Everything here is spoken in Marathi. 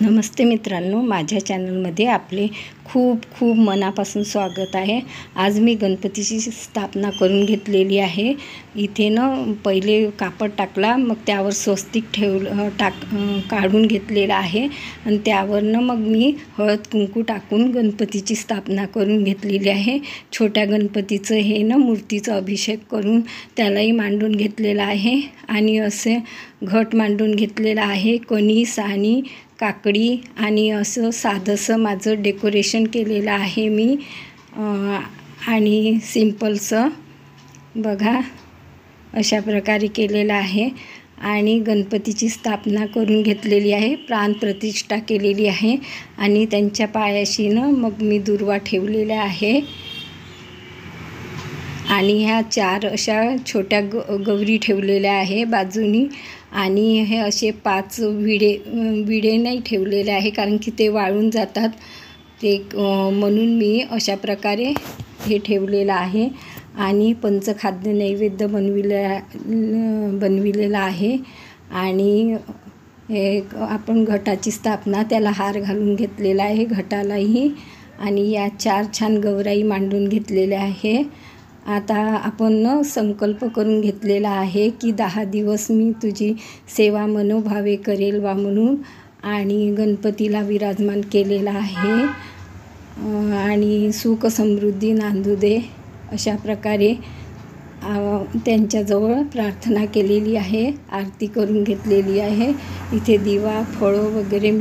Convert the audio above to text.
नमस्ते मित्रांनो, माझ्या चॅनलमध्ये आपले खूप खूप मनापासून स्वागत आहे। आज मी गणपतीची स्थापना करून घेतलेली आहे। इथे पहिले कापड टाकला, मग त्यावर स्वस्तिक काढून घेतलेला आहे आणि त्यावर मग मी हळद कुंकू टाकून गणपतीची स्थापना करून घेतलेली आहे। छोट्या गणपतीचं हे मूर्तीचा अभिषेक करून त्यालाही मांडून घेतलेला आहे आणि असे घट मांडून घेतलेला आहे। कणीस आणि काकडी आणि असं साधंसं माझं डेकोरेशन केलेलं आहे मी आणि सिंपलचं बघा अशा प्रकारे केलेलं आहे आणि गणपतीची स्थापना करून घेतलेली आहे। प्राण प्रतिष्ठा केलेली आहे आणि त्यांच्या पायाशी मग मी दुर्वा ठेवलेला आहे आणि ह्या 4 अशा छोट्या गौरी ठेवलेल्या आहे बाजूनी आणि हे असे 5 विडे नाही ठेवलेले आहे, कारण की ते वाळून जातात ते म्हणून मी अशा प्रकारे हे ठेवलेलं आहे आणि पंचखाद्य नैवेद्य बनविलेला आहे आणि हे आपण घटाची स्थापना त्याला हार घालून घेतलेला आहे घटालाही आणि या 4 छान गौराई मांडून घेतलेल्या आहे। आता आपण संकल्प करून घेतलेला आहे की 10 दिवस मी तुझी सेवा मनोभावे करेल वा म्हणून आणि गणपतीला विराजमान केलेला आहे आणि सुख समृद्धी नांदू दे अशा प्रकारे त्यांच्याजवळ प्रार्थना केलेली आहे। आरती करून घेतलेली आहे। इथे दिवा फळं वगैरे